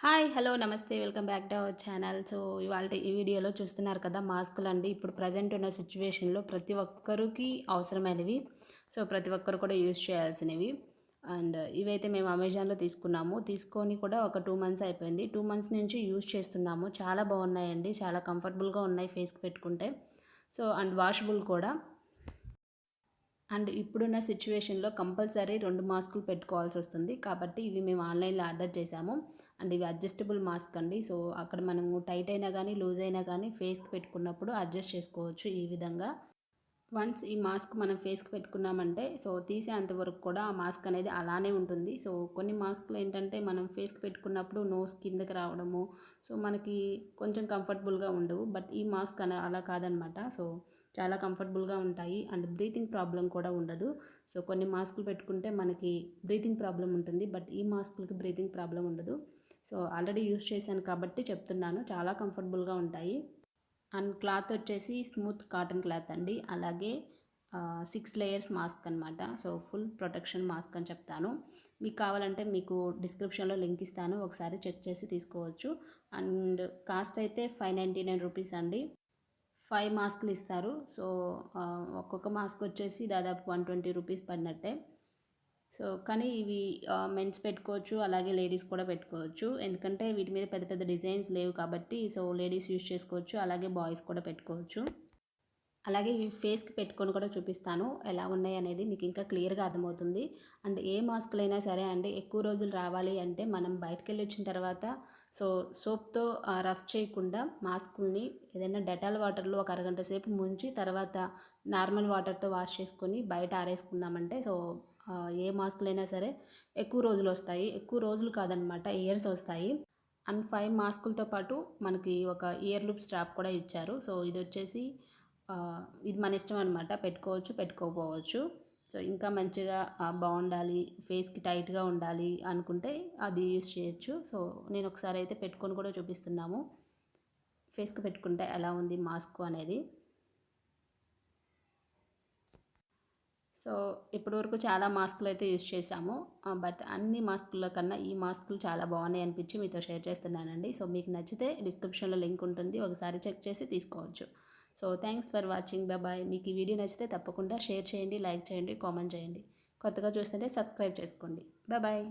Hi hello నమస్తే welcome back to our channel. So ఇవాళ ఈ వీడియోలో చూస్తున్నారు కదా మాస్కులు అండి. ఇప్పుడు ప్రజెంట్ ఉన్న సిచ్యువేషన్లో ప్రతి ఒక్కరికి అవసరమైనవి. సో ప్రతి ఒక్కరు కూడా యూజ్ చేయాల్సినవి. అండ్ ఇవైతే మేము అమెజాన్లో తీసుకున్నాము. తీసుకొని కూడా ఒక 2 మంత్స్ అయిపోయింది. 2 మంత్స్ నుంచి యూజ్ చేస్తున్నాము. చాలా బాగున్నాయండి, చాలా కంఫర్టబుల్గా ఉన్నాయి ఫేస్కి పెట్టుకుంటే. సో అండ్ వాషబుల్ కూడా. అండ్ ఇప్పుడున్న సిచ్యువేషన్లో కంపల్సరీ 2 మాస్కులు పెట్టుకోవాల్సి వస్తుంది. కాబట్టి ఇవి మేము ఆన్లైన్లో ఆర్డర్ చేసాము. అండ్ ఇవి అడ్జస్టబుల్ మాస్క్ అండి. సో అక్కడ మనము టైట్ అయినా కానీ లూజ్ అయినా కానీ ఫేస్కి పెట్టుకున్నప్పుడు అడ్జస్ట్ చేసుకోవచ్చు ఈ విధంగా. వన్స్ ఈ మాస్క్ మనం ఫేస్కి పెట్టుకున్నామంటే సో తీసేంత వరకు కూడా ఆ మాస్క్ అనేది అలానే ఉంటుంది. సో కొన్ని మాస్క్లు ఏంటంటే మనం ఫేస్కి పెట్టుకున్నప్పుడు నోస్ కిందకి రావడము, సో మనకి కొంచెం కంఫర్టబుల్గా ఉండవు. బట్ ఈ మాస్క్ అలా కాదనమాట. సో చాలా కంఫర్టబుల్గా ఉంటాయి అండ్ బ్రీతింగ్ ప్రాబ్లం కూడా ఉండదు. సో కొన్ని మాస్కులు పెట్టుకుంటే మనకి బ్రీతింగ్ ప్రాబ్లం ఉంటుంది, బట్ ఈ మాస్కులకి బ్రీతింగ్ ప్రాబ్లం ఉండదు. సో ఆల్రెడీ యూస్ చేశాను కాబట్టి చెప్తున్నాను, చాలా కంఫర్టబుల్గా ఉంటాయి. అండ్ క్లాత్ వచ్చేసి స్మూత్ కాటన్ క్లాత్ అండి. అలాగే 6 లేయర్స్ మాస్క్ అనమాట. సో ఫుల్ ప్రొటెక్షన్ మాస్క్ అని చెప్తాను. మీకు కావాలంటే మీకు డిస్క్రిప్షన్లో లింక్ ఇస్తాను, ఒకసారి చెక్ చేసి తీసుకోవచ్చు. అండ్ కాస్ట్ అయితే 599 రూపీస్ అండి. 5 మాస్కులు ఇస్తారు. సో ఒక్కొక్క మాస్క్ వచ్చేసి దాదాపు 120 రూపీస్ పడినట్టే. సో కానీ ఇవి మెన్స్ పెట్టుకోవచ్చు, అలాగే లేడీస్ కూడా పెట్టుకోవచ్చు. ఎందుకంటే వీటి మీద పెద్ద పెద్ద డిజైన్స్ లేవు కాబట్టి సో లేడీస్ యూజ్ చేసుకోవచ్చు, అలాగే బాయ్స్ కూడా పెట్టుకోవచ్చు. అలాగే ఇవి ఫేస్కి పెట్టుకొని కూడా చూపిస్తాను ఎలా ఉన్నాయి అనేది, మీకు ఇంకా క్లియర్గా అర్థమవుతుంది. అండ్ ఏ మాస్కులైనా సరే అండి, ఎక్కువ రోజులు రావాలి అంటే మనం బయటకు వెళ్ళి వచ్చిన తర్వాత సో సోప్తో రఫ్ చేయకుండా మాస్కుల్ని ఏదైనా డెటాల్ వాటర్లో ఒక అరగంట సేపు ముంచి తర్వాత నార్మల్ వాటర్తో వాష్ చేసుకొని బయట ఆరేసుకున్నామంటే సో ఏ మాస్కులైనా సరే ఎక్కువ రోజులు వస్తాయి. ఎక్కువ రోజులు కాదనమాట, ఇయర్స్ వస్తాయి. అండ్ 5 మాస్కులతో పాటు మనకి ఒక ఇయర్ లూప్ స్ట్రాప్ కూడా ఇచ్చారు. సో ఇది వచ్చేసి ఇది మన ఇష్టం అనమాట, పెట్టుకోవచ్చు పెట్టుకోకపోవచ్చు. సో ఇంకా మంచిగా బాగుండాలి, ఫేస్కి టైట్గా ఉండాలి అనుకుంటే అది యూస్ చేయొచ్చు. సో నేను ఒకసారి అయితే పెట్టుకొని కూడా చూపిస్తున్నాము ఫేస్కి పెట్టుకుంటే ఎలా ఉంది మాస్క్ అనేది. సో ఇప్పటివరకు చాలా మాస్కులు అయితే యూస్ చేశాము. బట్ అన్ని మాస్కుల కన్నా ఈ మాస్కులు చాలా బాగున్నాయి అనిపించి మీతో షేర్ చేస్తున్నానండి. సో మీకు నచ్చితే డిస్క్రిప్షన్లో లింక్ ఉంటుంది, ఒకసారి చెక్ చేసి తీసుకోవచ్చు. So thanks for watching. Bye. మీకు ఈ వీడియో నచ్చితే తప్పకుండా షేర్ చేయండి, లైక్ చేయండి, కామెంట్ చేయండి. కొత్తగా చూస్తుంటే సబ్స్క్రైబ్ చేసుకోండి. బాయ్.